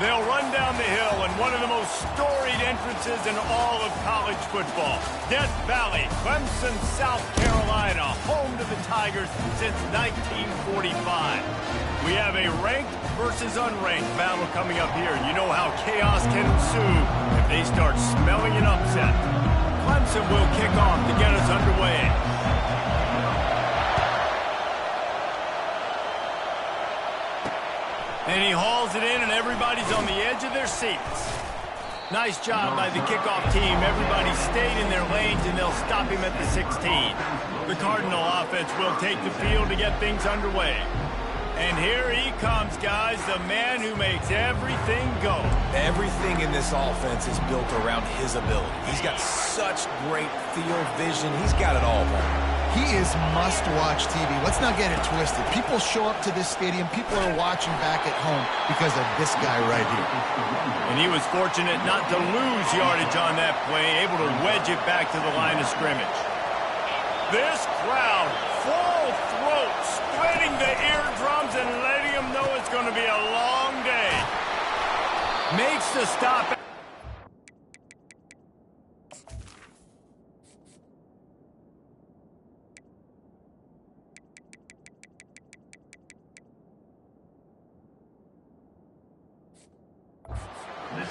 They'll run down the hill in one of the most storied entrances in all of college football. Death Valley, Clemson, South Carolina, home to the Tigers since 1945. We have a ranked versus unranked battle coming up here. You know how chaos can ensue if they start smelling an upset. Clemson will kick off to get us underway. And he hauls it in, and everybody's on the edge of their seats. Nice job by the kickoff team. Everybody stayed in their lanes, and they'll stop him at the 16. The Cardinal offense will take the field to get things underway. And here he comes, guys, the man who makes everything go. Everything in this offense is built around his ability. He's got such great field vision. He's got it all, man. He is must-watch TV. Let's not get it twisted. People show up to this stadium. People are watching back at home because of this guy right here. And he was fortunate not to lose yardage on that play, able to wedge it back to the line of scrimmage. This crowd, full throat, splitting the eardrums and letting them know it's going to be a long day. Makes the stop.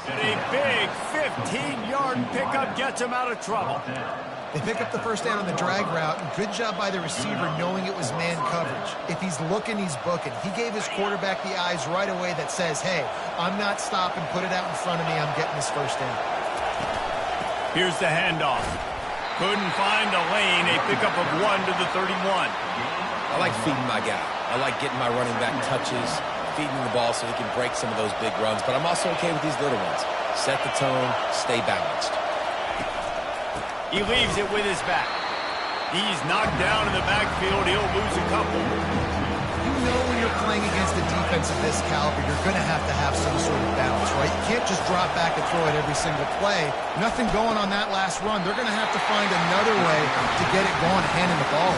A big 15-yard pickup gets him out of trouble. They pick up the first down on the drag route, and good job by the receiver knowing it was man coverage. If he's looking, he's booking. He gave his quarterback the eyes right away that says, hey, I'm not stopping, put it out in front of me, I'm getting this first down. Here's the handoff. Couldn't find a lane, a pickup of 1 to the 31. I like feeding my guy. I like getting my running back touches, feeding the ball so he can break some of those big runs, but I'm also okay with these little ones. Set the tone, stay balanced. He leaves it with his back. He's knocked down in the backfield. He'll lose a couple. You know when you're playing against a defense of this caliber, you're going to have some sort of balance, right? You can't just drop back and throw it every single play. Nothing going on that last run. They're going to have to find another way to get it going, handing the ball.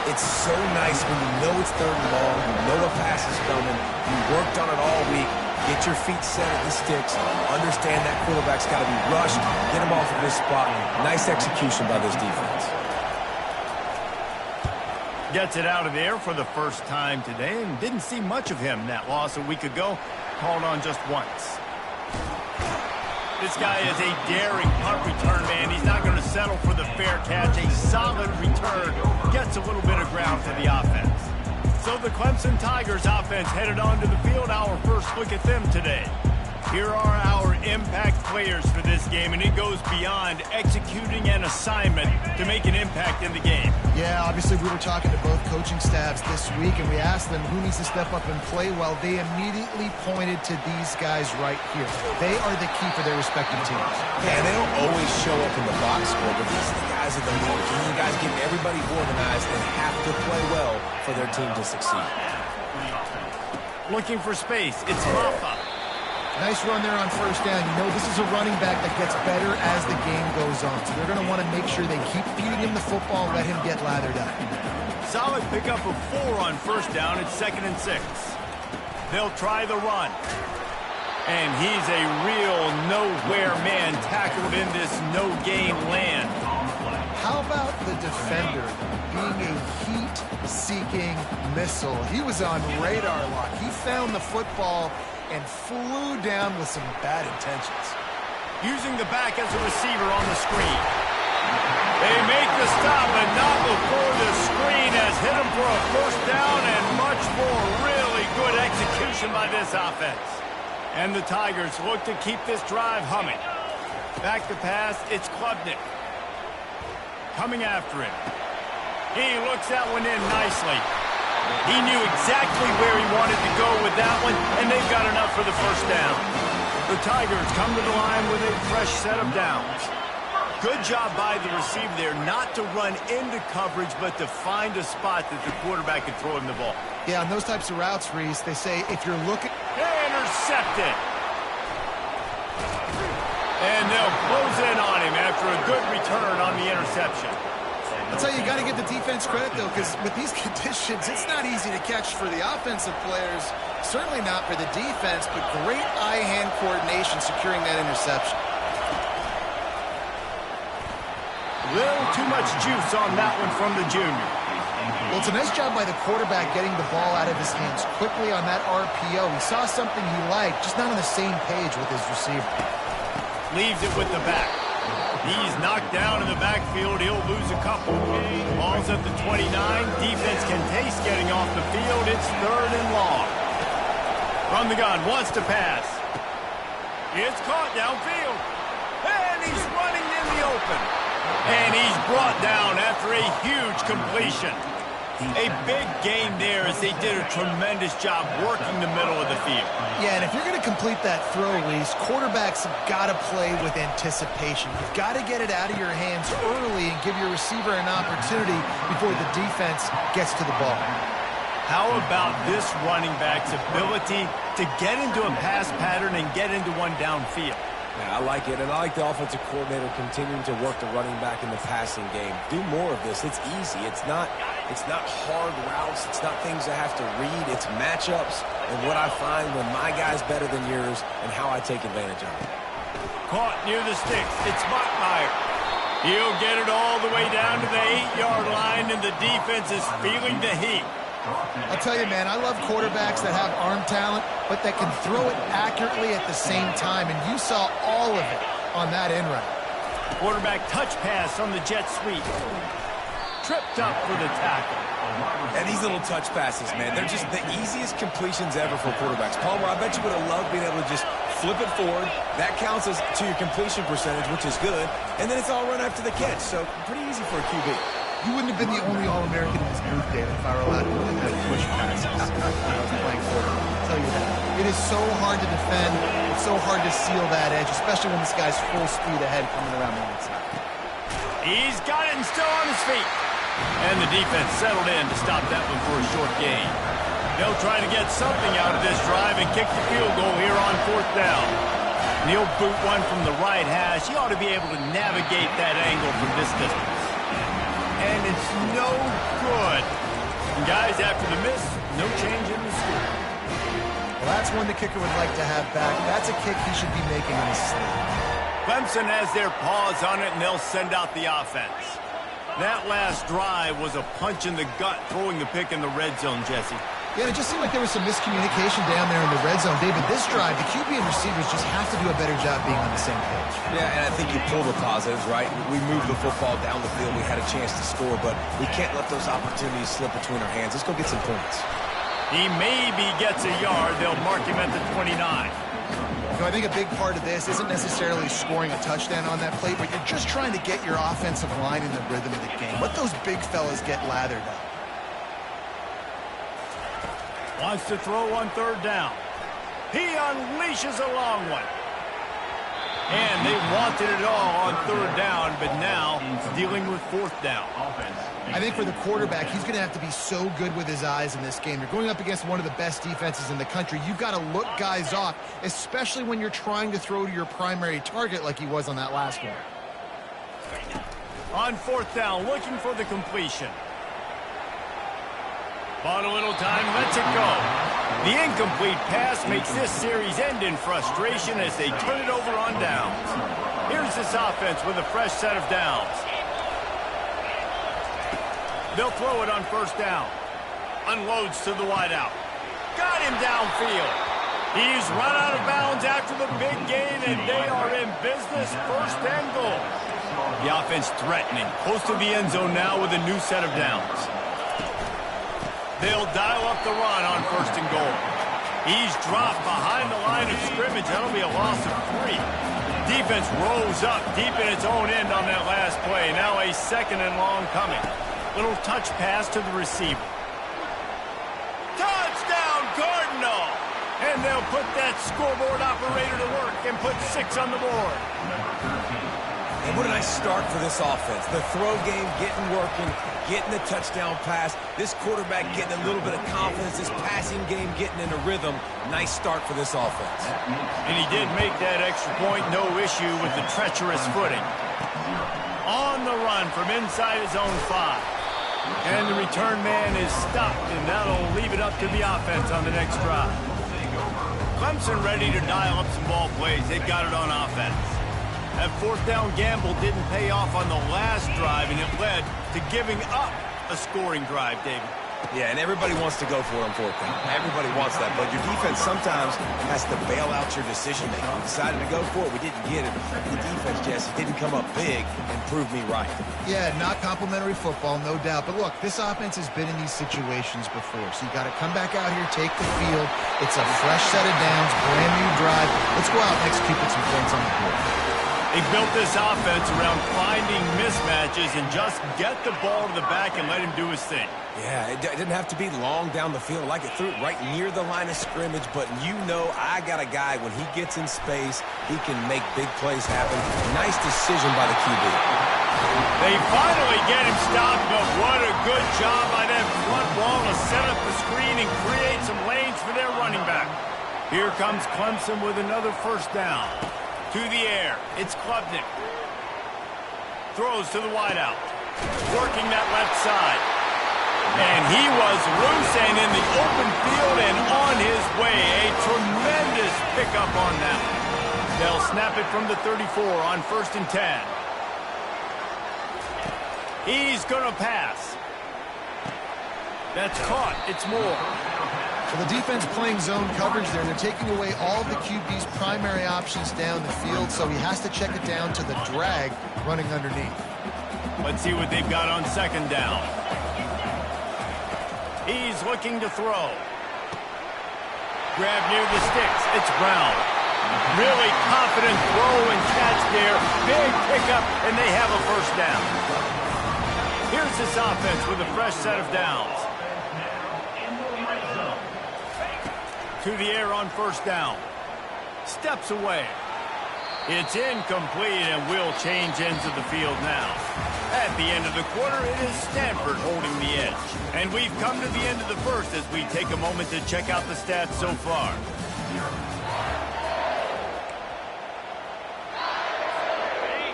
It's so nice when you know it's third and long, you know a pass is coming, you worked on it all week, get your feet set at the sticks, understand that quarterback's got to be rushed, get him off of his spot. Nice execution by this defense. Gets it out of there for the first time today, and didn't see much of him that loss a week ago. Called on just once. This guy is a daring punt return man. He's not going to settle for the fair catch. A solid return. Gets a little bit of ground for the offense. So the Clemson Tigers offense headed onto the field. Our first look at them today. Here are our impact players for this game, and it goes beyond executing an assignment to make an impact in the game. Yeah, obviously we were talking to both coaching staffs this week, and we asked them who needs to step up and play well. They immediately pointed to these guys right here. They are the key for their respective teams. Yeah, they don't always show up in the box score, but these are the guys in the league. These are the guys getting everybody organized and have to play well for their team to succeed. Looking for space. It's Rafa. Nice run there on first down. You know this is a running back that gets better as the game goes on. So they're going to want to make sure they keep feeding him the football and let him get lathered up. Solid pickup of 4 on first down. It's 2nd and 6. They'll try the run. And he's a real nowhere man tackled in this no-gain land. How about the defender being a heat-seeking missile? He was on radar lock. He found the football and flew down with some bad intentions. Using the back as a receiver on the screen. They make the stop, but not before the screen has hit him for a first down and much more. Really good execution by this offense. And the Tigers look to keep this drive humming. Back to pass, it's Klubnik. Coming after him. He looks that one in nicely. He knew exactly where he wanted to go with that one, and they've got enough for the first down. The Tigers come to the line with a fresh set of downs. Good job by the receiver there not to run into coverage, but to find a spot that the quarterback can throw him the ball. Yeah, on those types of routes, Reese, they say if you're looking... Intercepted. And they'll close in on him after a good return on the interception. I'll tell you, you got to give the defense credit, though, because with these conditions, it's not easy to catch for the offensive players. Certainly not for the defense, but great eye-hand coordination securing that interception. Little too much juice on that one from the junior. Well, it's a nice job by the quarterback getting the ball out of his hands quickly on that RPO. He saw something he liked, just not on the same page with his receiver. Leaves it with the back. He's knocked down in the backfield. He'll lose a couple. Ball's at the 29. Defense can taste getting off the field. It's 3rd and long. From the gun, wants to pass. It's caught downfield. And he's running in the open. And he's brought down after a huge completion. A big gain there as they did a tremendous job working the middle of the field. Yeah, and if you're going to complete that throw, Reese, quarterbacks have got to play with anticipation. You've got to get it out of your hands early and give your receiver an opportunity before the defense gets to the ball. How about this running back's ability to get into a pass pattern and get into one downfield? Yeah, I like it, and I like the offensive coordinator continuing to work the running back in the passing game. Do more of this. It's easy. It's not hard routes. It's not things I have to read. It's matchups and what I find when my guy's better than yours and how I take advantage of it. Caught near the sticks. It's Bachmeier. He'll get it all the way down to the 8-yard line, and the defense is feeling the heat. I'll tell you, man, I love quarterbacks that have arm talent, but that can throw it accurately at the same time, and you saw all of it on that end route. Quarterback touch pass on the jet sweep. Tripped up for the tackle. And these little touch passes, man, they're just the easiest completions ever for quarterbacks. Palmer, I bet you would have loved being able to just flip it forward. That counts as to your completion percentage, which is good, and then it's all run after the catch, so pretty easy for a QB. You wouldn't have been the only All-American in this booth, David, if I were allowed to have push passes when I was playing quarterback. I'll tell you that. It is so hard to defend. It's so hard to seal that edge, especially when this guy's full speed ahead coming around the outside. He's got it and still on his feet. And the defense settled in to stop that one for a short gain. They'll try to get something out of this drive and kick the field goal here on 4th down. And he'll boot one from the right hash. He ought to be able to navigate that angle from this distance. And it's no good. And guys, after the miss, no change in the score. Well, that's one the kicker would like to have back. That's a kick he should be making in his sleep. Clemson has their paws on it, and they'll send out the offense. That last drive was a punch in the gut, throwing the pick in the red zone, Jesse. Yeah, it just seemed like there was some miscommunication down there in the red zone. David, this drive, the QB and receivers just have to do a better job being on the same page. Yeah, and I think you pull the positives, right? We moved the football down the field. We had a chance to score, but we can't let those opportunities slip between our hands. Let's go get some points. He maybe gets a yard. They'll mark him at the 29. You know, I think a big part of this isn't necessarily scoring a touchdown on that play, but you're just trying to get your offensive line in the rhythm of the game. Let those big fellas get lathered up. Wants to throw on 3rd down. He unleashes a long one. And they wanted it all on 3rd down, but now he's dealing with 4th down. I think for the quarterback, he's going to have to be so good with his eyes in this game. You're going up against one of the best defenses in the country. You've got to look guys off, especially when you're trying to throw to your primary target like he was on that last one. On 4th down, looking for the completion. Bought a little time, lets it go. The incomplete pass makes this series end in frustration as they turn it over on downs. Here's this offense with a fresh set of downs. They'll throw it on 1st down. Unloads to the wideout. Got him downfield. He's run out of bounds after the big gain, and they are in business. 1st and goal. The offense threatening. Close to the end zone now with a new set of downs. They'll dial up the run on 1st and goal. He's dropped behind the line of scrimmage. That'll be a loss of 3. Defense rose up deep in its own end on that last play. Now a 2nd and long coming. Little touch pass to the receiver. Touchdown, Cardinal! And they'll put that scoreboard operator to work and put 6 on the board. And what a nice start for this offense. The throw game getting working, getting the touchdown pass. This quarterback getting a little bit of confidence. This passing game getting in a rhythm. Nice start for this offense. And he did make that extra point. No issue with the treacherous footing. On the run from inside his own 5. And the return man is stopped, and that'll leave it up to the offense on the next drive. Clemson ready to dial up some ball plays. They've got it on offense. That fourth down gamble didn't pay off on the last drive, and it led to giving up a scoring drive, David. Yeah, and everybody wants to go for it on fourth down. Everybody wants that, but your defense sometimes has to bail out your decision-making. We decided to go for it. We didn't get it. The defense, Jesse, didn't come up big and prove me right. Yeah, not complimentary football, no doubt. But look, this offense has been in these situations before, so you got to come back out here, take the field. It's a fresh set of downs, brand new drive. Let's go out and execute with some points on the board. They built this offense around finding mismatches and just get the ball to the back and let him do his thing. Yeah, it didn't have to be long down the field. Like it threw it right near the line of scrimmage, but you know I got a guy, when he gets in space, he can make big plays happen. Nice decision by the QB. They finally get him stopped, but what a good job by that front wall to set up the screen and create some lanes for their running back. Here comes Clemson with another first down. To the air, it's Klubnik. Throws to the wideout. Working that left side. And he was loose and in the open field and on his way. A tremendous pickup on that. They'll snap it from the 34 on 1st and 10. He's going to pass. That's caught. It's Moore. Well, the defense playing zone coverage there. They're taking away all of the QB's primary options down the field, so he has to check it down to the drag running underneath. Let's see what they've got on 2nd down. He's looking to throw. Grab near the sticks. It's Brown. Really confident throw and catch there. Big pickup, and they have a first down. Here's this offense with a fresh set of downs. To the air on 1st down. Steps away. It's incomplete, and we'll change ends of the field now. At the end of the quarter, it is Stanford holding the edge. And we've come to the end of the first as we take a moment to check out the stats so far.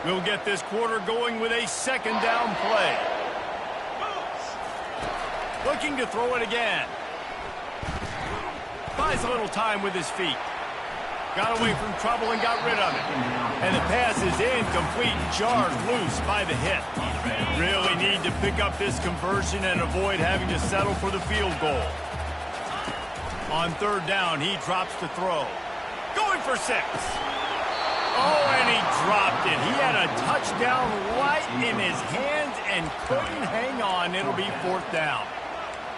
We'll get this quarter going with a 2nd down play. Looking to throw it again. Buys a little time with his feet. Got away from trouble and got rid of it. And the pass is incomplete, jarred loose by the hit. Really need to pick up this conversion and avoid having to settle for the field goal. On 3rd down, he drops to throw. Going for 6. Oh, and he dropped it. He had a touchdown right in his hands and couldn't hang on. It'll be 4th down.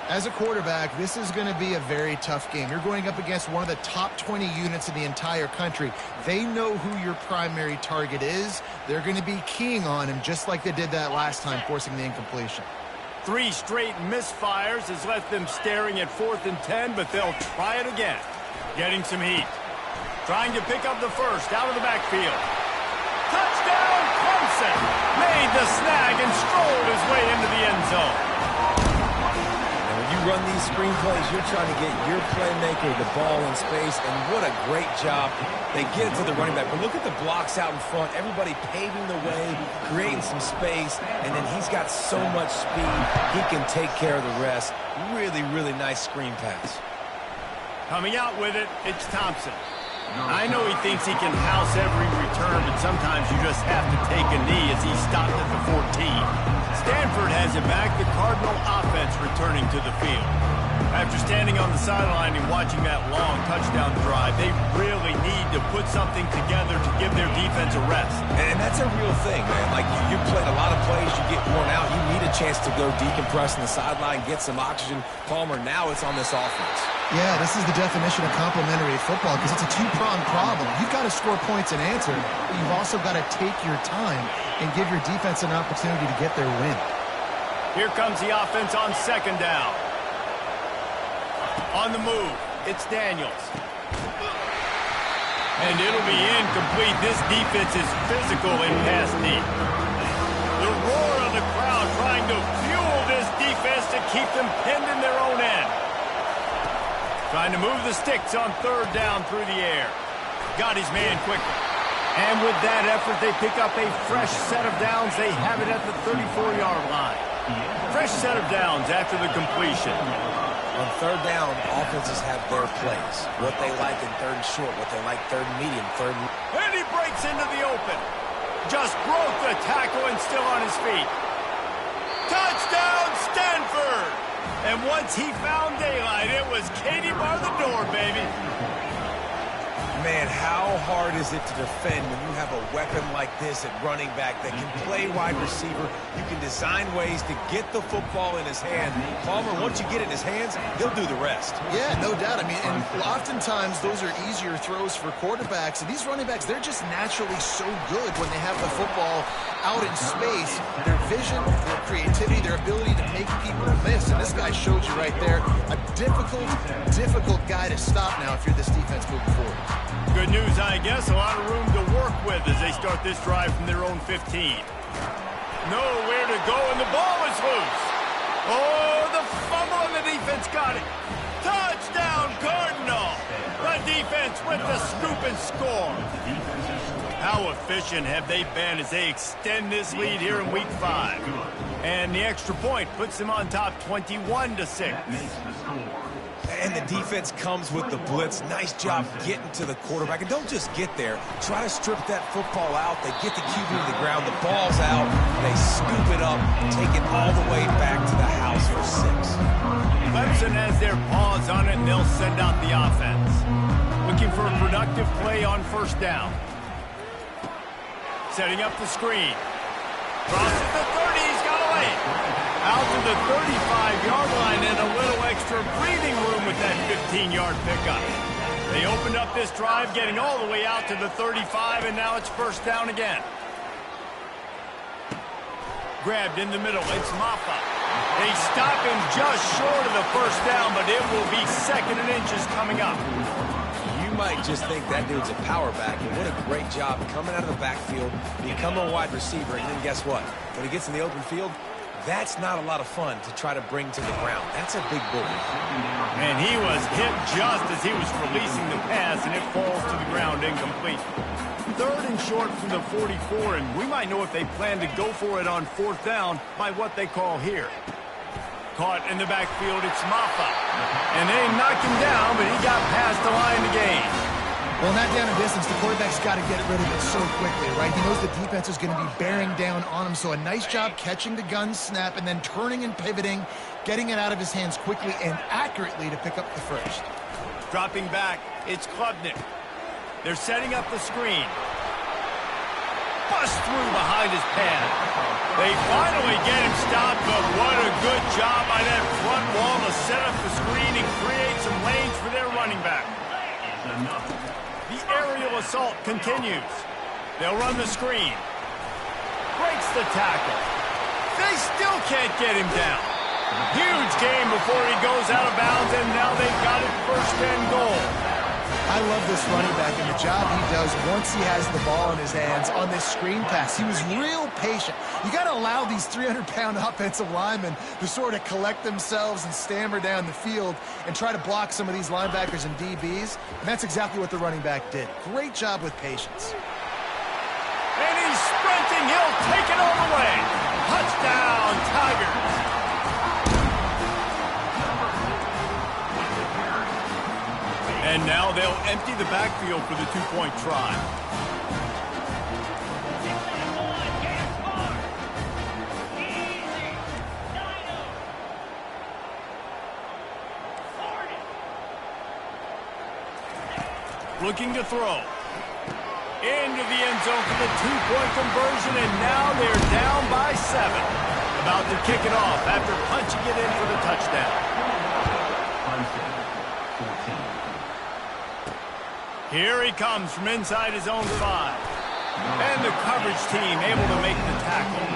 As a quarterback, this is going to be a very tough game. You're going up against one of the top 20 units in the entire country. They know who your primary target is. They're going to be keying on him just like they did that last time, forcing the incompletion. 3 straight misfires has left them staring at 4th and 10, but they'll try it again. Getting some heat. Trying to pick up the first out of the backfield. Touchdown, Clemson! Made the snag and strolled his way into the end zone. You run these screen plays, you're trying to get your playmaker the ball in space, and what a great job. They get it to the running back, but look at the blocks out in front. Everybody paving the way, creating some space, and then he's got so much speed, he can take care of the rest. Really, really nice screen pass. Coming out with it, it's Thompson. I know he thinks he can house every return, but sometimes you just have to take a knee as he's stopped at the 14. Stanford has it back, the Cardinal offense returning to the field. After standing on the sideline and watching that long touchdown drive, they really need to put something together to give their defense a rest. And that's a real thing, man. Like, you played a lot of plays, you get worn out, you need a chance to go decompress on the sideline, get some oxygen. Palmer, now it's on this offense. Yeah, this is the definition of complementary football because it's a two-pronged problem. You've got to score points and answer, but you've also got to take your time and give your defense an opportunity to get their win. Here comes the offense on 2nd down. On the move, it's Daniels. And it'll be incomplete. This defense is physical and pass deep. The roar of the crowd trying to fuel this defense to keep them pinned in their own end. Trying to move the sticks on 3rd down through the air. Got his man quickly. And with that effort, they pick up a fresh set of downs. They have it at the 34-yard line. Fresh set of downs after the completion. On third down, offenses have their plays. What they like in third and short, what they like third and medium, third and... And he breaks into the open. Just broke the tackle and still on his feet. Touchdown, Stanford! And once he found daylight, it was Katie bar the door, baby. Man, how hard is it to defend when you have a weapon like this at running back that can play wide receiver? You can design ways to get the football in his hand. Palmer, once you get it in his hands, he'll do the rest. Yeah, no doubt. I mean, and oftentimes those are easier throws for quarterbacks. And these running backs, they're just naturally so good when they have the football out in space. Their vision, their creativity, their ability to make people miss. And this guy showed you right there, a difficult guy to stop now if you're this defense moving forward. Good news, I guess. A lot of room to work with as they start this drive from their own 15. Nowhere to go, and the ball is loose. Oh, the fumble, and the defense got it. Touchdown, Cardinal. The defense with the scoop and score. How efficient have they been as they extend this lead here in Week 5? And the extra point puts them on top 21-6. And the defense comes with the blitz. Nice job getting to the quarterback. And don't just get there. Try to strip that football out. They get the QB to the ground. The ball's out. They scoop it up, take it all the way back to the house for 6. Clemson has their paws on it, and they'll send out the offense. Looking for a productive play on first down. Setting up the screen. Crosses the 30. He's got away. Out to the 35-yard line and a little extra breathing room with that 15-yard pickup. They opened up this drive, getting all the way out to the 35, and now it's first down again. Grabbed in the middle. It's Maffa. They stop him just short of the first down, but it will be second and inches coming up. You might just think that dude's a power back, and what a great job coming out of the backfield, become a wide receiver, and then guess what? When he gets in the open field, that's not a lot of fun to try to bring to the ground. That's a big boy. And he was hit just as he was releasing the pass, and it falls to the ground incomplete. Third and short from the 44, and we might know if they plan to go for it on fourth down by what they call here. Caught in the backfield, it's Maffa. And they knocked him down, but he got past the line to gain. Well, in that down and distance, the quarterback's got to get rid of it so quickly, right? He knows the defense is going to be bearing down on him, so a nice job catching the gun snap and then turning and pivoting, getting it out of his hands quickly and accurately to pick up the first. Dropping back, it's Klubnik. They're setting up the screen. Bust through behind his pad. They finally get him stopped, but what a good job by that front wall to set up the screen and create some lanes for their running back. The aerial assault continues. They'll run the screen. Breaks the tackle. They still can't get him down. Huge game before he goes out of bounds, and now they've got it first and goal. I love this running back and the job he does once he has the ball in his hands on this screen pass. He was real patient. You got to allow these 300-pound offensive linemen to sort of collect themselves and stammer down the field and try to block some of these linebackers and DBs. And that's exactly what the running back did. Great job with patience. And he's sprinting. He'll take it all the way. Touchdown, Tigers. And now they'll empty the backfield for the two-point try. Looking to throw. Into the end zone for the two-point conversion, and now they're down by 7. About to kick it off after punching it in for the touchdown. Here he comes from inside his own 5. And the coverage team able to make the tackle.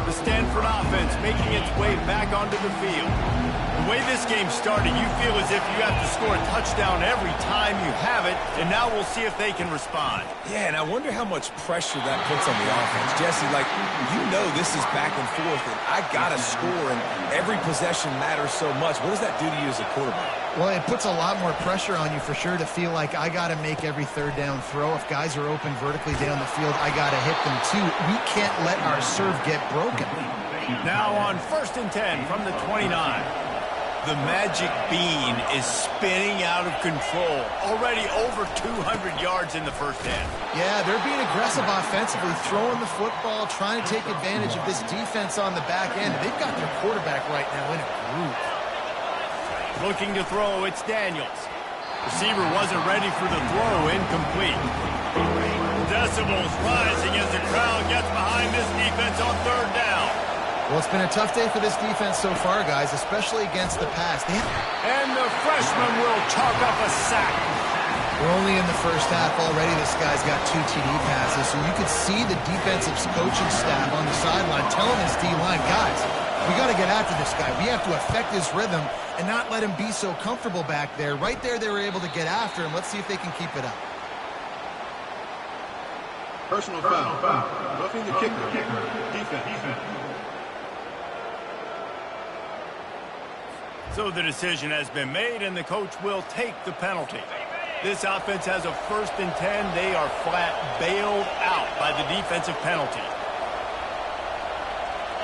The Stanford offense making its way back onto the field. The way this game started, you feel as if you have to score a touchdown every time you have it, and now we'll see if they can respond. Yeah, and I wonder how much pressure that puts on the offense. Jesse, like, you know this is back and forth, and I got to score, and every possession matters so much. What does that do to you as a quarterback? Well, it puts a lot more pressure on you for sure to feel like I got to make every third down throw. If guys are open vertically down the field, I got to hit them too. We can't let our serve get broken. Now on 1st and 10 from the 29. The magic bean is spinning out of control. Already over 200 yards in the first half. Yeah, they're being aggressive offensively, throwing the football, trying to take advantage of this defense on the back end. They've got their quarterback right now in a group. Looking to throw, it's Daniels. Receiver wasn't ready for the throw, incomplete. Decibels rising as the crowd gets behind this defense on 3rd down. Well, it's been a tough day for this defense so far, guys, especially against the pass. And the freshman will chalk up a sack. We're only in the first half already. This guy's got 2 TD passes, so you could see the defensive coaching staff on the sideline telling his D-line, guys, we got to get after this guy. We have to affect his rhythm and not let him be so comfortable back there. Right there, they were able to get after him. Let's see if they can keep it up. Personal foul. Roughing the kicker. Defense. So the decision has been made, and the coach will take the penalty. This offense has a 1st and 10. They are flat bailed out by the defensive penalty.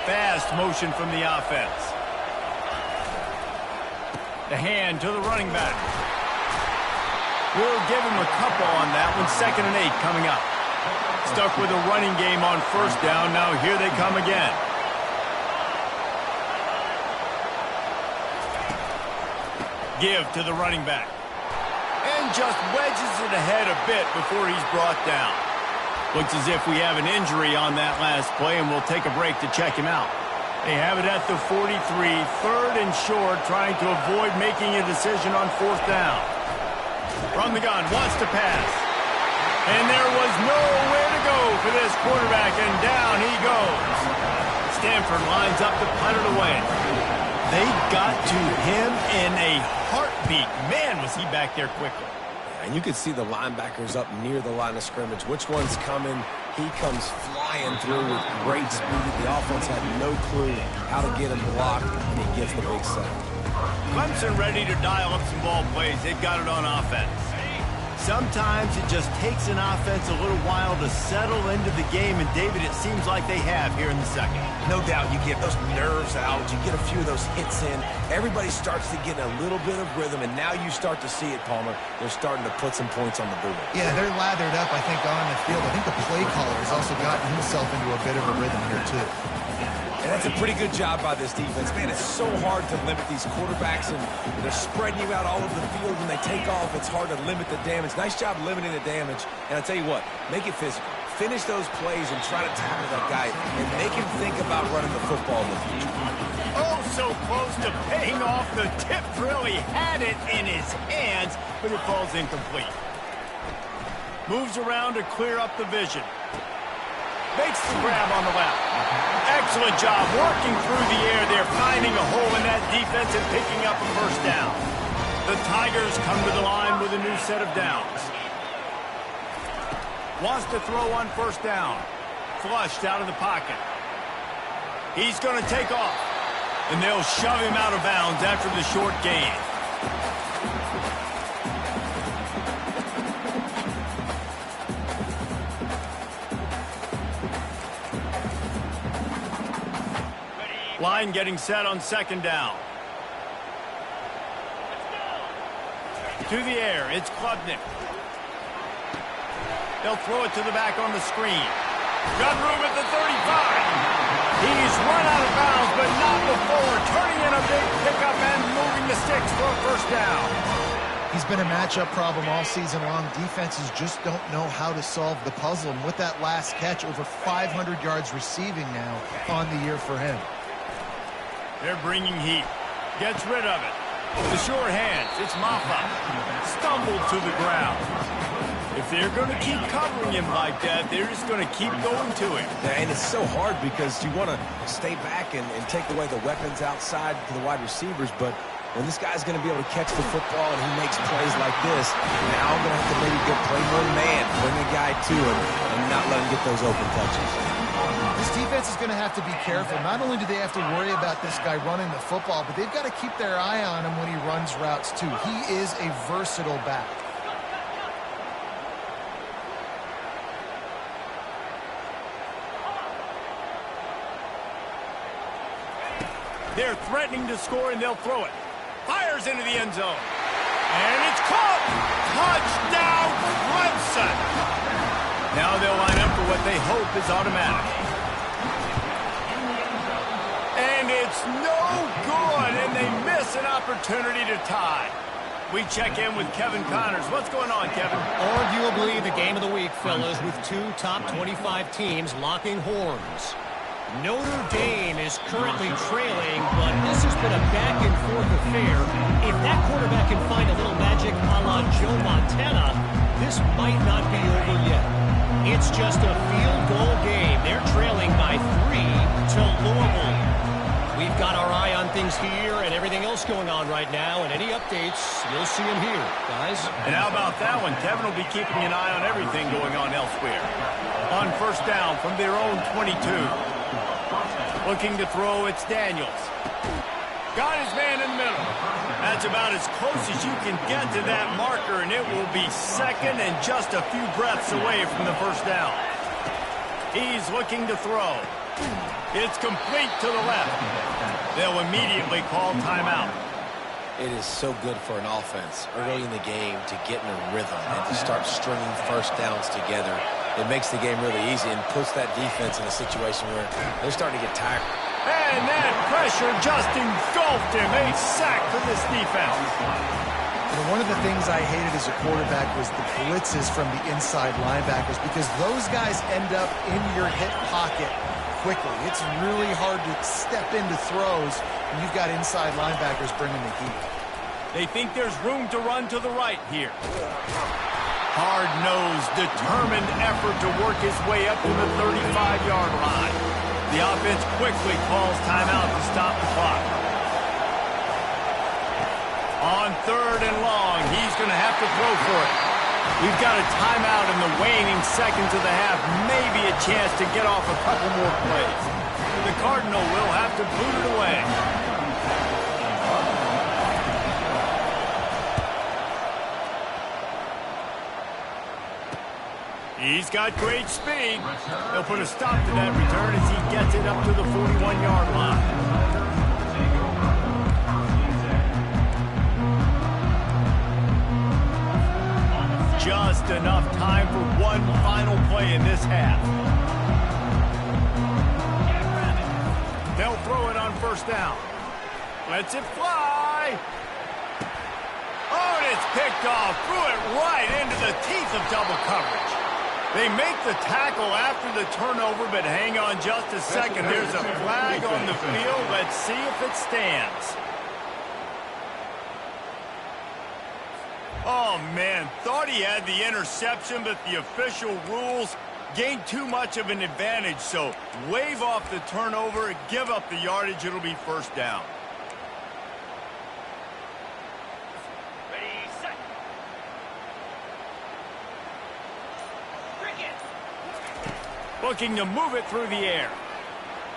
Fast motion from the offense. The hand to the running back. We'll give him a couple on that one. 2nd and 8 coming up. Stuck with a running game on 1st down. Now here they come again. Give to the running back. And just wedges it ahead a bit before he's brought down. Looks as if we have an injury on that last play, and we'll take a break to check him out. They have it at the 43, 3rd and short, trying to avoid making a decision on 4th down. From the gun, wants to pass. And there was nowhere to go for this quarterback, and down he goes. Stanford lines up to punt it away. They got to him in a heartbeat. Man, was he back there quickly. And you could see the linebackers up near the line of scrimmage. Which one's coming? He comes flying through with great speed. The offense had no clue how to get him blocked, and he gets the big sack. Clemson ready to dial up some ball plays. They've got it on offense. Sometimes it just takes an offense a little while to settle into the game, and David, it seems like they have here in the second. No doubt you get those nerves out, you get a few of those hits in, everybody starts to get a little bit of rhythm, and now you start to see it, Palmer. They're starting to put some points on the board. Yeah, they're lathered up, I think, on the field. I think the play caller has also gotten himself into a bit of a rhythm here, too. And that's a pretty good job by this defense. Man, it's so hard to limit these quarterbacks, and they're spreading you out all over the field. When they take off, it's hard to limit the damage. Nice job limiting the damage. And I tell you what, make it physical. Finish those plays and try to tackle that guy and make him think about running the football in the future. Oh, so close to paying off. The tip really had it in his hands, but it falls incomplete. Moves around to clear up the vision. Makes the grab on the left. Excellent job working through the air there, finding a hole in that defense and picking up a 1st down. The Tigers come to the line with a new set of downs. Wants to throw on 1st down. Flushed out of the pocket. He's going to take off. And they'll shove him out of bounds after the short gain. Line getting set on 2nd down. To the air, it's Klubnik. They'll throw it to the back on the screen. Got room at the 35. He's run out of bounds, but not before turning in a big pickup and moving the sticks for a 1st down. He's been a matchup problem all season long. Defenses just don't know how to solve the puzzle. And with that last catch, over 500 yards receiving now on the year for him. They're bringing heat. Gets rid of it. The sure hands. It's Maffa. Stumbled to the ground. If they're going to keep covering him like that, they're just going to keep going to him. Yeah, and it's so hard because you want to stay back and take away the weapons outside to the wide receivers, but when this guy's going to be able to catch the football and he makes plays like this, now I'm going to have to maybe go play more man, bring a guy to him, and not let him get those open touches. This defense is going to have to be careful. Not only do they have to worry about this guy running the football, but they've got to keep their eye on him when he runs routes too. He is a versatile back. They're threatening to score, and they'll throw it. Fires into the end zone. And it's caught. Touchdown, Clemson. Now they'll line up for what they hope is automatic. And it's no good, and they miss an opportunity to tie. We check in with Kevin Connors. What's going on, Kevin? Arguably the game of the week, fellas, with two top 25 teams locking horns. Notre Dame is currently trailing, but this has been a back-and-forth affair. If that quarterback can find a little magic a la Joe Montana, this might not be over yet. It's just a field goal game. They're trailing by 3 to Louisville. We've got our eye on things here and everything else going on right now, and any updates, you'll see them here, guys. And how about that one? Kevin will be keeping an eye on everything going on elsewhere. On first down from their own 22. Looking to throw, it's Daniels. Got his man in the middle. That's about as close as you can get to that marker, and it will be second and just a few breaths away from the first down. He's looking to throw. It's complete to the left. They'll immediately call timeout. It is so good for an offense early in the game to get in a rhythm and to start stringing first downs together. It makes the game really easy and puts that defense in a situation where they're starting to get tired. And that pressure just engulfed him. A sack for this defense. You know, one of the things I hated as a quarterback was the blitzes from the inside linebackers because those guys end up in your hip pocket quickly. It's really hard to step into throws when you've got inside linebackers bringing the heat. They think there's room to run to the right here. Hard-nosed, determined effort to work his way up to the 35-yard line. The offense quickly calls timeout to stop the clock. On third and long, he's going to have to throw for it. We've got a timeout in the waning seconds of the half. Maybe a chance to get off a couple more plays. The Cardinal will have to boot it away. He's got great speed. They'll put a stop to that return as he gets it up to the 41-yard line. Just enough time for one final play in this half. They'll throw it on first down. Lets it fly. Oh, and it's picked off. Threw it right into the teeth of double coverage. They make the tackle after the turnover, but hang on just a second. There's a flag on the field. Let's see if it stands. Oh, man, thought he had the interception, but the official rules gained too much of an advantage, so wave off the turnover, give up the yardage, it'll be first down. Looking to move it through the air.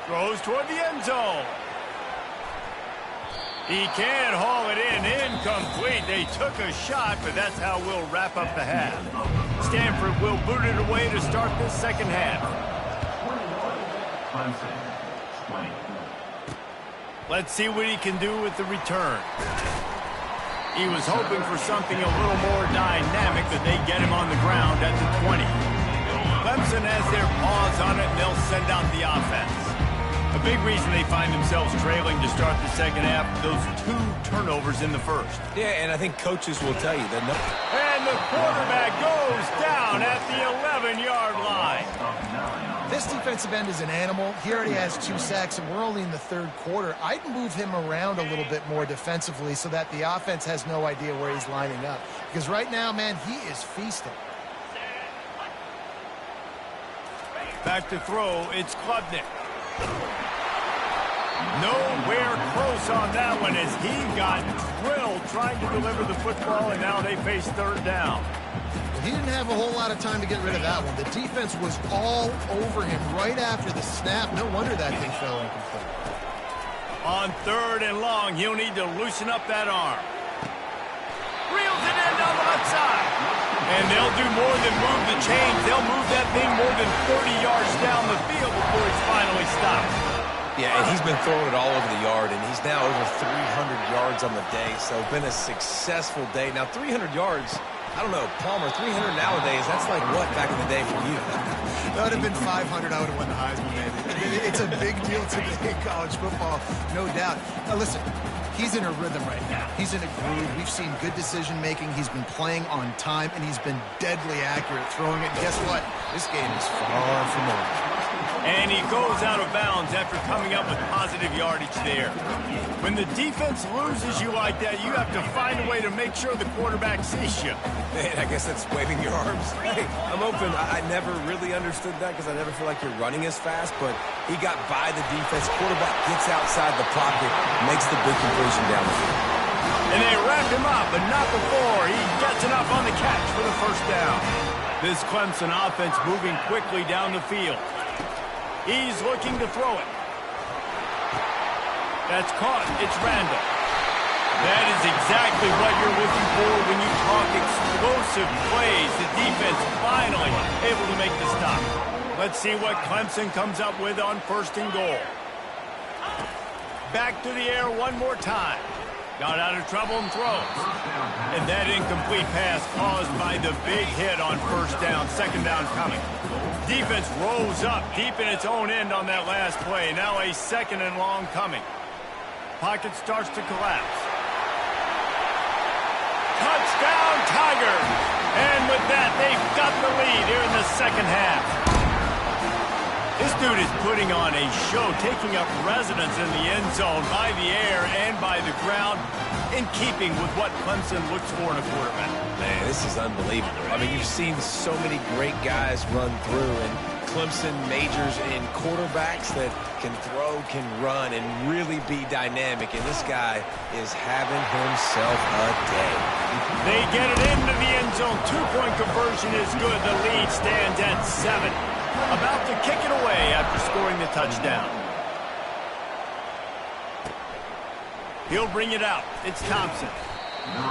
Throws toward the end zone. He can't haul it in. Incomplete. They took a shot, but that's how we'll wrap up the half. Stanford will boot it away to start this second half. Let's see what he can do with the return. He was hoping for something a little more dynamic, but they get him on the ground at the 20. Clemson has their paws on it, and they'll send out the offense. A big reason they find themselves trailing to start the second half, those 2 turnovers in the first. Yeah, and I think coaches will tell you that. And the quarterback goes down at the 11-yard line. This defensive end is an animal. He already has 2 sacks, and we're only in the third quarter. I'd move him around a little bit more defensively so that the offense has no idea where he's lining up. Because right now, man, he is feasting. Back to throw, it's Klubnik. Nowhere close on that one as he got drilled trying to deliver the football, and now they face third down. He didn't have a whole lot of time to get rid of that one. The defense was all over him right after the snap. No wonder that thing fell incomplete. On third and long, he'll need to loosen up that arm. Reels it in down the left side. And they'll do more than move the chains. They'll move that thing more than 30 yards down the field before it's finally stopped. Yeah, and he's been throwing it all over the yard, and he's now over 300 yards on the day, so been a successful day. Now, 300 yards, I don't know, Palmer, 300 nowadays, that's like what back in the day for you? That would have been 500. I would have won the Heisman, maybe. It's a big deal today in college football, no doubt. Now, listen, he's in a rhythm right now. He's in a groove. We've seen good decision-making. He's been playing on time, and he's been deadly accurate throwing it. And guess what? This game is far from over. And he goes out of bounds after coming up with positive yardage there. When the defense loses you like that, you have to find a way to make sure the quarterback sees you. Man, I guess that's waving your arms. Hey, I'm open. I never really understood that because I never feel like you're running as fast, but he got by the defense. Quarterback gets outside the pocket, makes the big completion down the field. And they wrap him up, but not before he gets enough on the catch for the first down. This Clemson offense moving quickly down the field. He's looking to throw it. That's caught. It's Randall. That is exactly what you're looking for when you talk explosive plays. The defense finally able to make the stop. Let's see what Clemson comes up with on first and goal. Back to the air one more time. Got out of trouble and throws. And that incomplete pass caused by the big hit on first down. Second down coming. Defense rolls up deep in its own end on that last play. Now a second and long coming. Pocket starts to collapse. Touchdown, Tigers! And with that, they've got the lead here in the second half. This dude is putting on a show, taking up residence in the end zone by the air and by the ground, in keeping with what Clemson looks for in a quarterback. Man, this is unbelievable. I mean, you've seen so many great guys run through, and Clemson majors in quarterbacks that can throw, can run, and really be dynamic, and this guy is having himself a day. They get it into the end zone. Two-point conversion is good. The lead stands at 7. About to kick it away after scoring the touchdown. He'll bring it out. It's Thompson.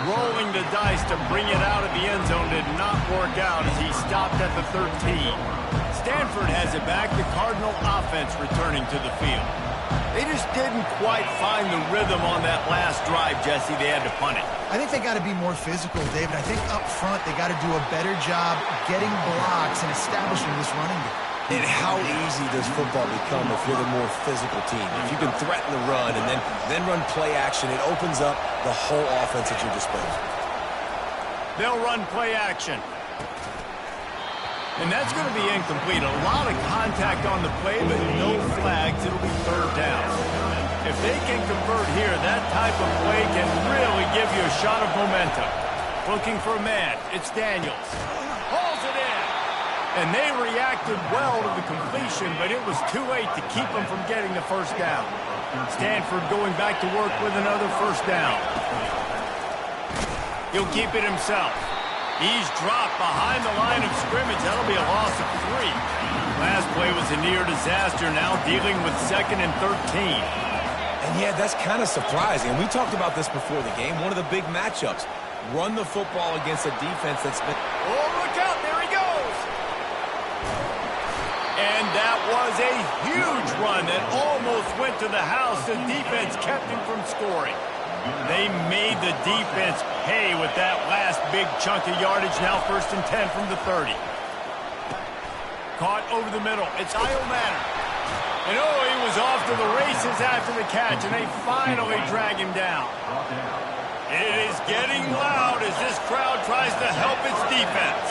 Rolling the dice to bring it out of the end zone did not work out as he stopped at the 13. Stanford has it back. The Cardinal offense returning to the field. They just didn't quite find the rhythm on that last drive, Jesse. They had to punt it. I think they got to be more physical, David. I think up front they got to do a better job getting blocks and establishing this running game. And how easy does football become if you're the more physical team? If you can threaten the run and then run play action, it opens up the whole offense at your disposal. They'll run play action. And that's going to be incomplete. A lot of contact on the play, but no flags. It'll be third down. If they can convert here, that type of play can really give you a shot of momentum. Looking for a man. It's Daniels. Hauls it in. And they reacted well to the completion, but it was too late to keep them from getting the first down. Stanford going back to work with another first down. He'll keep it himself. He's dropped behind the line of scrimmage. That'll be a loss of 3. Last play was a near disaster. Now dealing with 2nd and 13. And yeah, that's kind of surprising. And we talked about this before the game. One of the big matchups. Run the football against a defense that's been... Oh, look out. There he goes. And that was a huge run that almost went to the house. The defense kept him from scoring. They made the defense pay with that last big chunk of yardage. Now 1st and 10 from the 30. Caught over the middle. It's Iomanner. And oh, he was off to the races after the catch, and they finally drag him down. It is getting loud as this crowd tries to help its defense.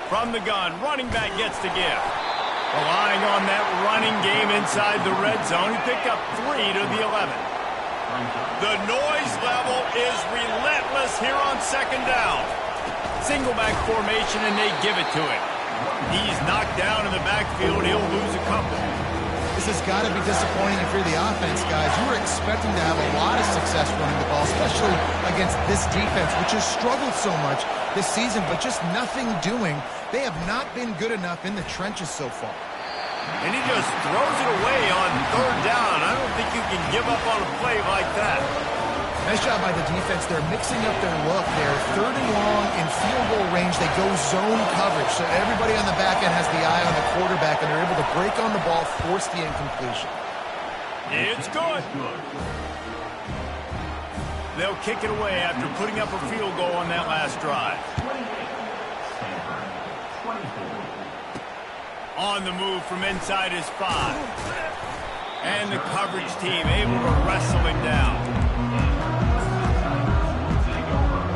From the gun, running back gets to give. Relying on that running game inside the red zone. He picked up 3 to the 11. The noise level is relentless here on 2nd down. Single back formation, and they give it to him. He's knocked down in the backfield. He'll lose a couple. This has got to be disappointing if you're the offense, guys. You were expecting to have a lot of success running the ball, especially against this defense, which has struggled so much this season, but just nothing doing. They have not been good enough in the trenches so far. And he just throws it away on third down. I don't think you can give up on a play like that. Nice job by the defense. They're mixing up their look. They're third and long in field goal range. They go zone coverage, so everybody on the back end has the eye on the quarterback, and they're able to break on the ball, force the incompletion. It's good. They'll kick it away after putting up a field goal on that last drive. On the move from inside his 5. And the coverage team able to wrestle him down.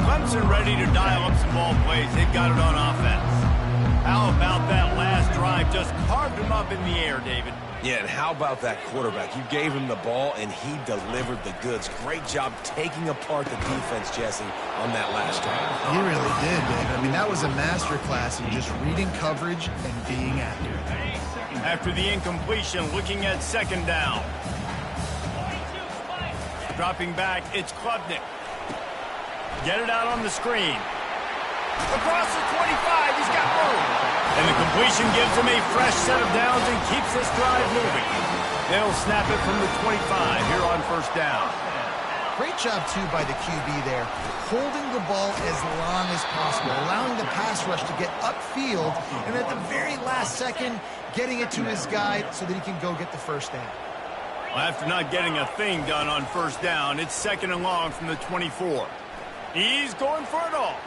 Clemson ready to dial up some ball plays. They've got it on offense. How about that last drive? Just carved him up in the air, David. Yeah, and how about that quarterback? You gave him the ball, and he delivered the goods. Great job taking apart the defense, Jesse, on that last drive. He really did, David. I mean, that was a masterclass in just reading coverage and being accurate. After the incompletion, looking at second down. Dropping back, it's Klubnik. Get it out on the screen. Across the 25, he's got room. And the completion gives him a fresh set of downs and keeps this drive moving. They'll snap it from the 25 here on first down. Great job, too, by the QB there, holding the ball as long as possible, allowing the pass rush to get upfield, and at the very last second, getting it to his guy so that he can go get the first down. Well, after not getting a thing done on first down, it's second and long from the 24. He's going for it all.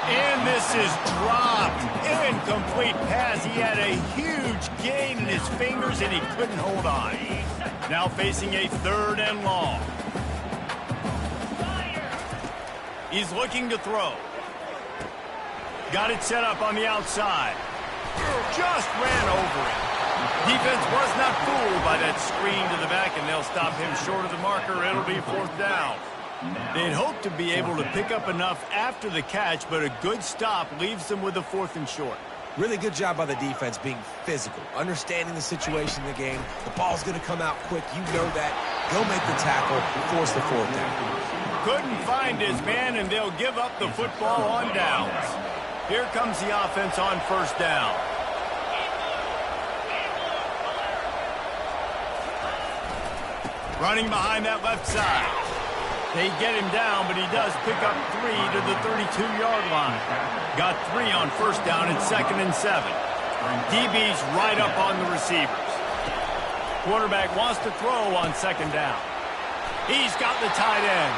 And this is dropped. Incomplete pass. He had a huge gain in his fingers, and he couldn't hold on. Now facing a third and long. He's looking to throw. Got it set up on the outside. Just ran over it. Defense was not fooled by that screen to the back, and they'll stop him short of the marker. It'll be fourth down. They'd hope to be able to pick up enough after the catch, but a good stop leaves them with a 4th and short. Really good job by the defense being physical, understanding the situation in the game. The ball's going to come out quick. You know that. Go make the tackle, force the 4th down. Couldn't find his man, and they'll give up the football on downs. Here comes the offense on first down. Running behind that left side. They get him down, but he does pick up 3 to the 32-yard line. Got 3 on first down and 2nd and 7. DB's right up on the receivers. Quarterback wants to throw on second down. He's got the tight end.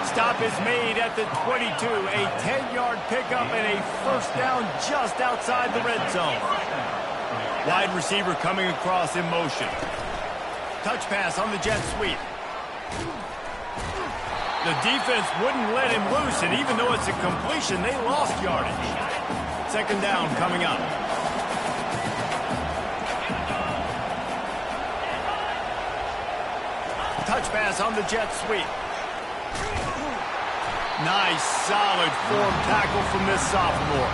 Stop is made at the 22. A 10-yard pickup and a first down just outside the red zone. Wide receiver coming across in motion. Touch pass on the jet sweep. The defense wouldn't let him loose, and even though it's a completion, they lost yardage. Second down coming up. Touch pass on the jet sweep. Nice, solid form tackle from this sophomore.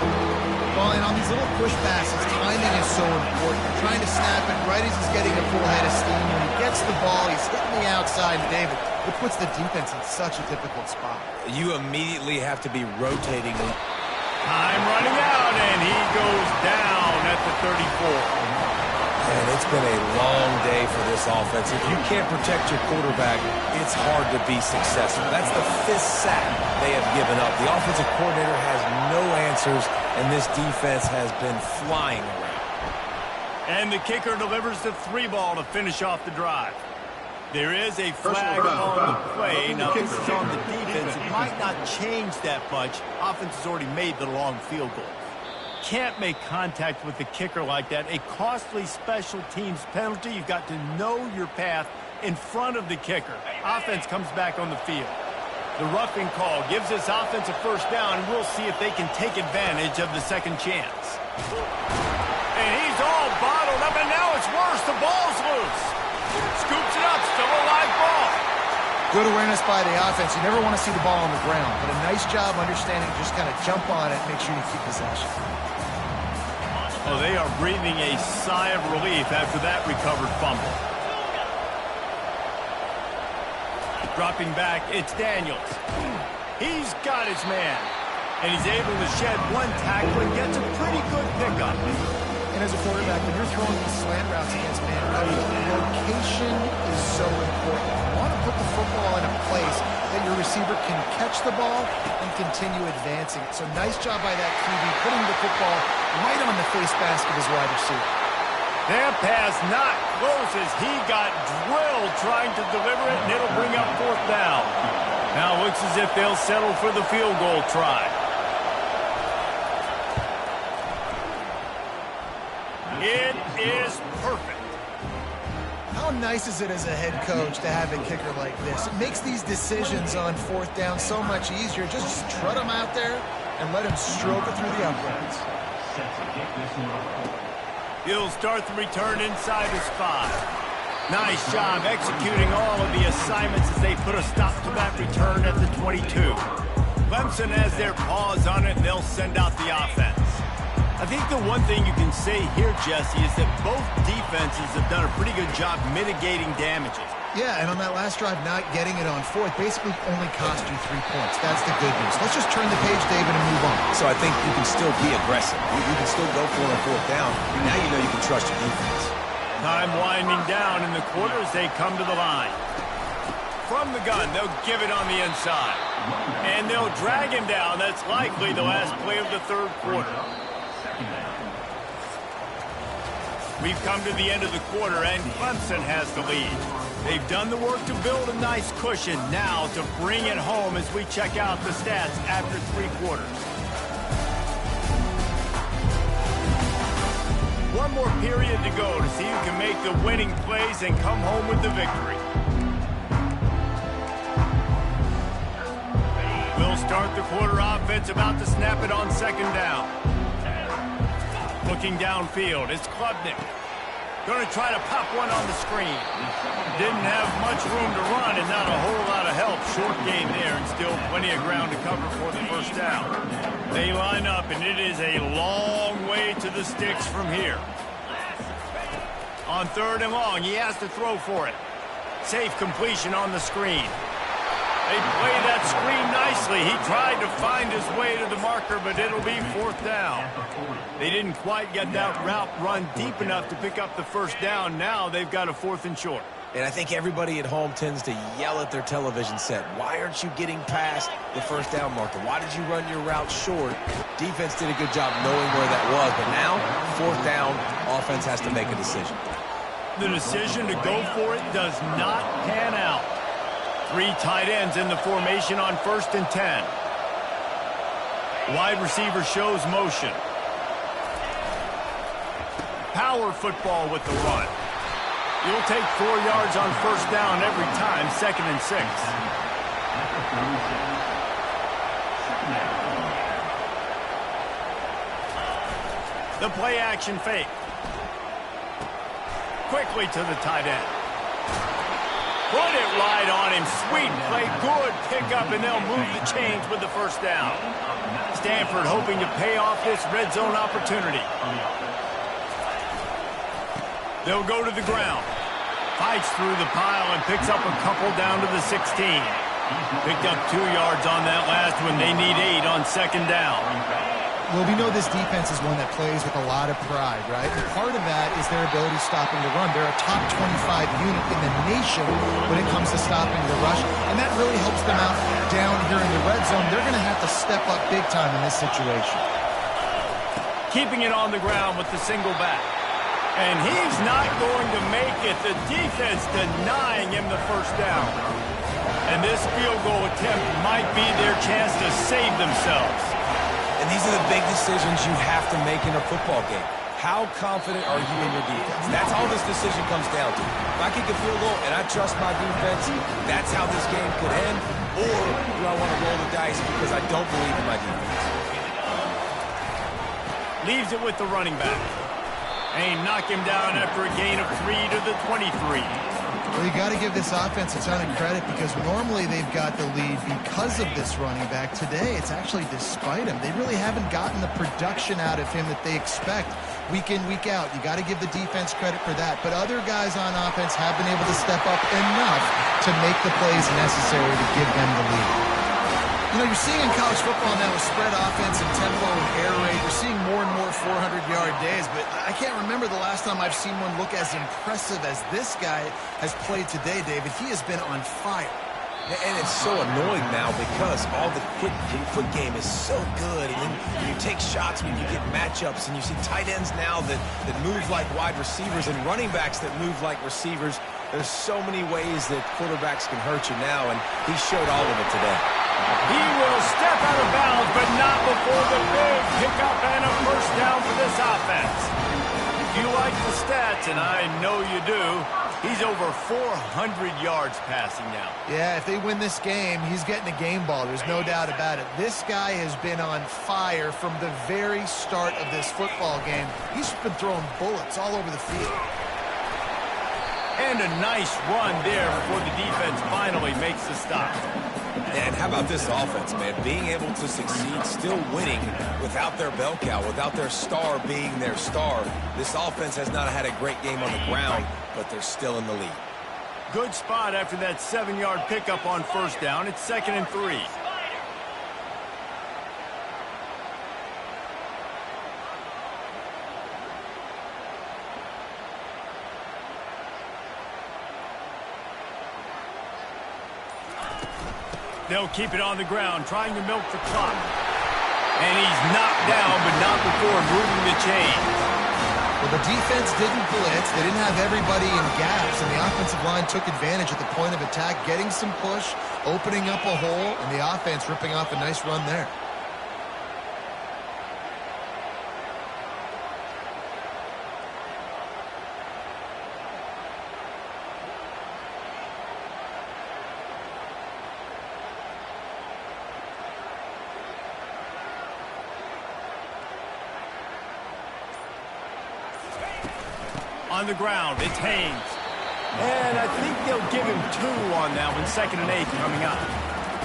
Well, and on these little push passes, timing is so important. Trying to snap it right as he's getting a full head of steam. When he gets the ball, he's hitting the outside, and David, it puts the defense in such a difficult spot. You immediately have to be rotating. Time running out, and he goes down at the 34. And it's been a long day for this offense. If you can't protect your quarterback, it's hard to be successful. That's the 5th sack they have given up. The offensive coordinator has no answers, and this defense has been flying around. And the kicker delivers the 3 ball to finish off the drive. There is a flag on the play. Now, this is on the defense. It might not change that much. Offense has already made the long field goal. Can't make contact with the kicker like that. A costly special teams penalty. You've got to know your path in front of the kicker. Offense comes back on the field. The roughing call gives this offense a first down, and we'll see if they can take advantage of the second chance. And he's all bottled up, and now it's worse. The ball's loose. Scoops it up, still a live ball. Good awareness by the offense. You never want to see the ball on the ground, but a nice job understanding to just kind of jump on it and make sure you keep possession. Oh, they are breathing a sigh of relief after that recovered fumble. Dropping back, it's Daniels. He's got his man, and he's able to shed one tackle and gets a pretty good pickup. And as a quarterback, when you're throwing these slant routes against man coverage, location is so important. You want to put the football in a place that your receiver can catch the ball and continue advancing it. So nice job by that QB, putting the football right on the face mask of his wide receiver. That pass not close as he got drilled trying to deliver it, and it'll bring up fourth down. Now it looks as if they'll settle for the field goal try. It is perfect. How nice is it as a head coach to have a kicker like this? It makes these decisions on fourth down so much easier. Just trot him out there and let him stroke it through the uprights. He'll start the return inside his 5. Nice job executing all of the assignments as they put a stop to that return at the 22. Clemson has their paws on it, and they'll send out the offense. I think the one thing you can say here, Jesse, is that both defenses have done a pretty good job mitigating damages. Yeah, and on that last drive, not getting it on fourth basically only cost you 3 points. That's the good news. Let's just turn the page, David, and move on. So I think you can still be aggressive. You can still go for it on fourth down. Now you know you can trust your defense. Time winding down in the quarter as they come to the line. From the gun, they'll give it on the inside. And they'll drag him down. That's likely the last play of the third quarter. We've come to the end of the quarter, and Clemson has the lead. They've done the work to build a nice cushion. Now to bring it home as we check out the stats after 3 quarters. One more period to go to see who can make the winning plays and come home with the victory. We'll start the quarter offense, about to snap it on second down. Looking downfield, it's Klubnik. Going to try to pop one on the screen. Didn't have much room to run and not a whole lot of help. Short game there and still plenty of ground to cover for the first down. They line up, and it is a long way to the sticks from here. On third and long, he has to throw for it. Safe completion on the screen. They play that screen nicely. He tried to find his way to the marker, but it'll be fourth down. They didn't quite get that route run deep enough to pick up the first down. Now they've got a 4th and short. And I think everybody at home tends to yell at their television set. Why aren't you getting past the first down marker? Why did you run your route short? Defense did a good job knowing where that was, but now, fourth down, offense has to make a decision. The decision to go for it does not pan out. 3 tight ends in the formation on 1st and 10. Wide receiver shows motion. Power football with the run. You'll take 4 yards on first down every time, 2nd and 6. The play action fake. Quickly to the tight end. Put it right on him. Sweet play. Good pickup, and they'll move the chains with the first down. Stanford hoping to pay off this red zone opportunity. They'll go to the ground. Fights through the pile and picks up a couple down to the 16. Picked up 2 yards on that last one. They need 8 on second down. Well, we know this defense is one that plays with a lot of pride, right? And part of that is their ability stopping the run. They're a top 25 unit in the nation when it comes to stopping the rush, and that really helps them out down here in the red zone. They're going to have to step up big time in this situation. Keeping it on the ground with the single back. And he's not going to make it. The defense denying him the first down. And this field goal attempt might be their chance to save themselves. And these are the big decisions you have to make in a football game. How confident are you in your defense? That's all this decision comes down to. If I kick a field goal and I trust my defense, that's how this game could end. Or do I want to roll the dice because I don't believe in my defense? Leaves it with the running back. And knock him down after a gain of 3 to the 23. Well, you got to give this offense a ton of credit because normally they've got the lead because of this running back. Today, it's actually despite him. They really haven't gotten the production out of him that they expect week in, week out. You got to give the defense credit for that. But other guys on offense have been able to step up enough to make the plays necessary to give them the lead. You know, you're seeing in college football now with spread offense and tempo and air raid, you're seeing more and more 400-yard days, but I can't remember the last time I've seen one look as impressive as this guy has played today, David. He has been on fire. And it's so annoying now because all the quick game is so good. And then you take shots when you get matchups, and you see tight ends now that move like wide receivers and running backs that move like receivers. There's so many ways that quarterbacks can hurt you now, and he showed all of it today. He will step out of bounds, but not before the big pickup and a first down for this offense. If you like the stats, and I know you do, he's over 400 yards passing now. Yeah, if they win this game, he's getting a game ball. There's no doubt about it. This guy has been on fire from the very start of this football game. He's been throwing bullets all over the field. And a nice run there before the defense finally makes the stop. And how about this offense, man? Being able to succeed, still winning without their bell cow, without their star being their star. This offense has not had a great game on the ground, but they're still in the lead. Good spot after that 7-yard pickup on first down. It's 2nd and 3. They'll keep it on the ground, trying to milk the clock. And he's knocked down, but not before moving the chains. Well, the defense didn't blitz. They didn't have everybody in gaps, and the offensive line took advantage at the point of attack, getting some push, opening up a hole, and the offense ripping off a nice run there. On the ground, it's Haynes. And I think they'll give him 2 on that one. 2nd and 8 coming up.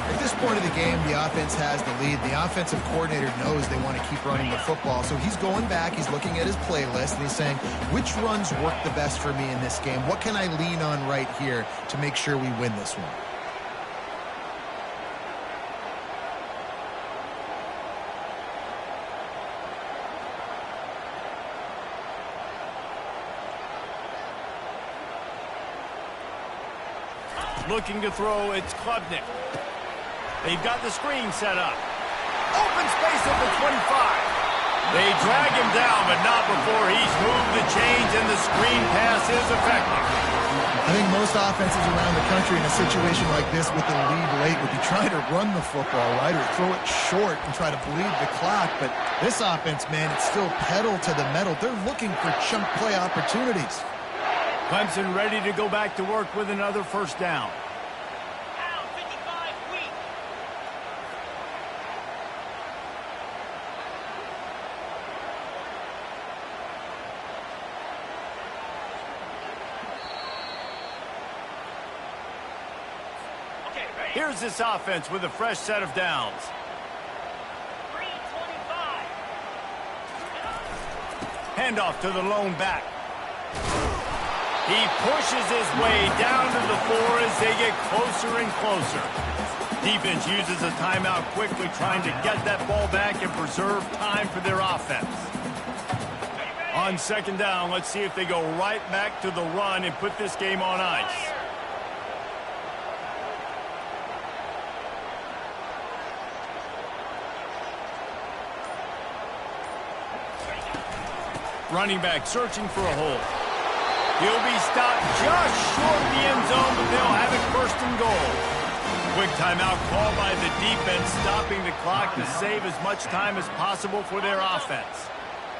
At this point of the game, the offense has the lead. The offensive coordinator knows they want to keep running the football. So he's going back, he's looking at his playlist, and he's saying, which runs work the best for me in this game? What can I lean on right here to make sure we win this one? Looking to throw, it's Klubnik. They've got the screen set up. Open space at the 25. They drag him down, but not before he's moved the chains, and the screen pass is effective. I think most offenses around the country in a situation like this with the lead late would be trying to run the football, right, or throw it short and try to bleed the clock. But this offense, man, it's still pedal to the metal. They're looking for chunk play opportunities. Clemson ready to go back to work with another first down. Here's this offense with a fresh set of downs. 325. Handoff to the lone back. He pushes his way down to the 4 as they get closer and closer. Defense uses a timeout quickly, trying to get that ball back and preserve time for their offense. On 2nd down, let's see if they go right back to the run and put this game on ice. Running back searching for a hole. He'll be stopped just short of the end zone, but they'll have it 1st and goal. Quick timeout called by the defense, stopping the clock to save as much time as possible for their offense.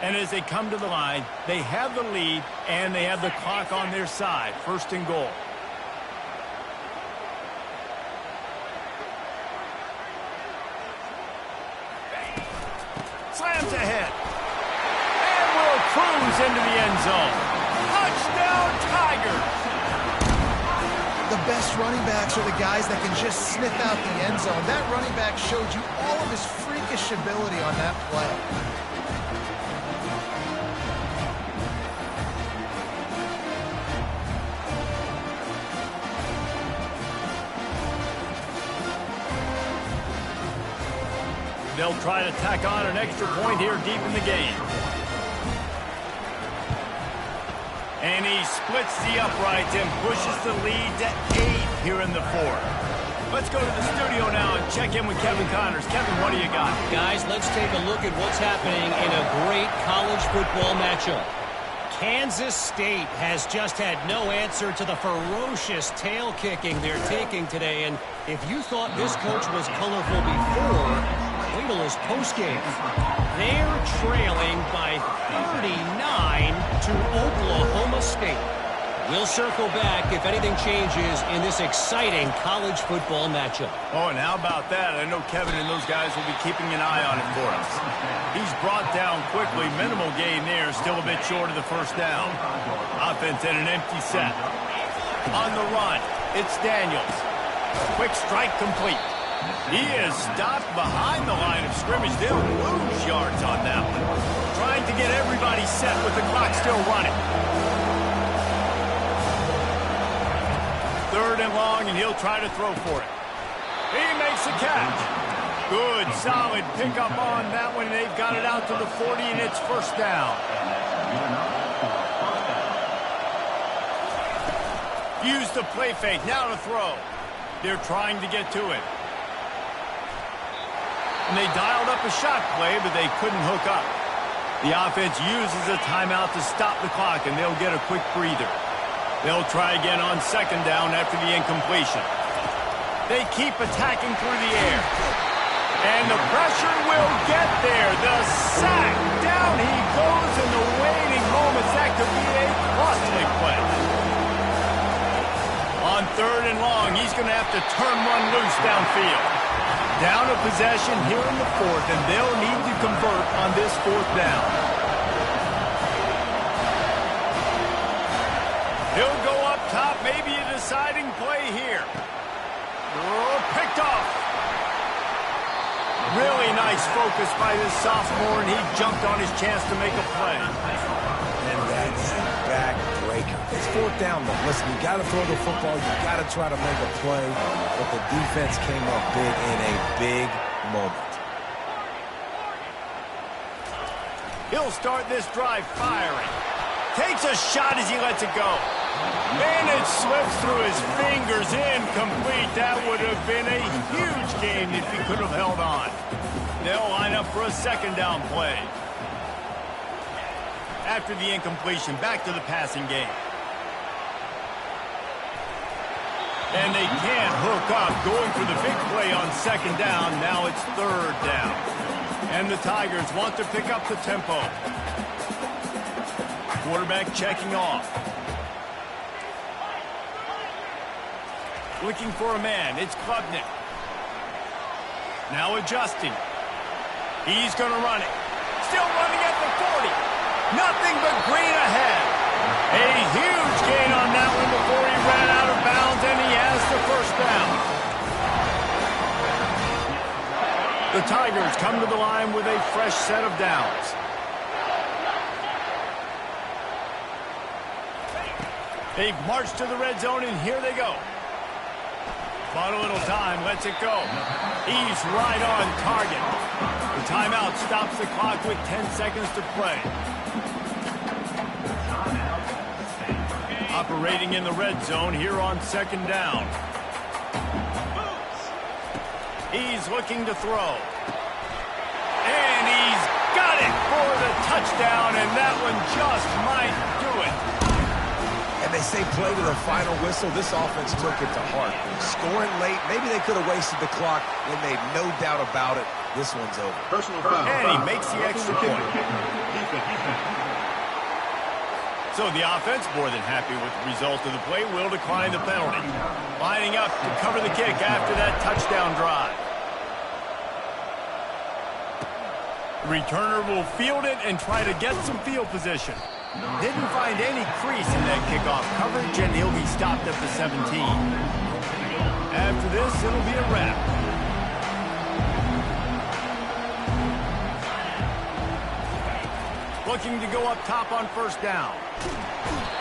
And as they come to the line, they have the lead, and they have the clock on their side. 1st and goal. Slams ahead. And will cruise into the end zone. Touchdown, Tigers! best running backs are the guys that can just sniff out the end zone. That running back showed you all of his freakish ability on that play. They'll try to tack on an extra point here deep in the game. And he splits the uprights and pushes the lead to 8 here in the fourth. Let's go to the studio now and check in with Kevin Connors. Kevin, what do you got? Guys, let's take a look at what's happening in a great college football matchup. Kansas State has just had no answer to the ferocious tail kicking they're taking today. And if you thought this coach was colorful before, wait till his postgame. They're trailing by 39 to Oklahoma State. We'll circle back if anything changes in this exciting college football matchup. Oh, and how about that? I know Kevin and those guys will be keeping an eye on it for us. He's brought down quickly. Minimal gain there. Still a bit short of the first down. Offense at an empty set. On the run, it's Daniels. Quick strike complete. He is stopped behind the line of scrimmage. They'll lose yards on that one. Trying to get everybody set with the clock still running. 3rd and long, and he'll try to throw for it. He makes a catch. Good, solid pickup on that one. They've got it out to the 40, and it's first down. Use the play fake. Now to throw. They're trying to get to it. And they dialed up a shot play, but they couldn't hook up. The offense uses a timeout to stop the clock, and they'll get a quick breather. They'll try again on 2nd down after the incompletion. They keep attacking through the air. And the pressure will get there. The sack. Down he goes in the waning moments. That could be a costly play. On 3rd and long, he's going to have to run loose downfield. Down a possession here in the 4th, and they'll need to convert on this 4th down. He'll go up top, maybe a deciding play here. Oh, picked off. Really nice focus by this sophomore, and he jumped on his chance to make a play. And that's a backbreaker. It's 4th down, though. Listen, you got to throw the football. You got to try to make a play. But the defense came up big in a big moment. He'll start this drive firing. Takes a shot as he lets it go. And it slips through his fingers, incomplete. That would have been a huge game if he could have held on. They'll line up for a 2nd down play. After the incompletion, back to the passing game. And they can't hook up. Going for the big play on 2nd down. Now it's 3rd down. And the Tigers want to pick up the tempo. Quarterback checking off. Looking for a man. It's Klubnik. Now adjusting. He's going to run it. Still running at the 40. Nothing but green ahead. A huge gain on that one before he ran out of bounds, and he has the first down. The Tigers come to the line with a fresh set of downs. They've marched to the red zone, and here they go. Bought a little time, lets it go. He's right on target. The timeout stops the clock with 10 seconds to play. Operating in the red zone here on 2nd down. He's looking to throw. And he's got it for the touchdown, and that one just might do it. And they say play to the final whistle. This offense took it to heart. Scoring late, maybe they could have wasted the clock. They made no doubt about it. This one's over. Personal foul. And he makes the extra point. So the offense, more than happy with the result of the play, will decline the penalty. Lining up to cover the kick after that touchdown drive. The returner will field it and try to get some field position. Didn't find any crease in that kickoff coverage, and he'll be stopped at the 17. After this, it'll be a wrap. Looking to go up top on first down.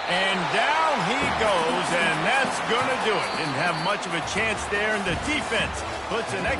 And down he goes, and that's going to do it. Didn't have much of a chance there, and the defense puts an extra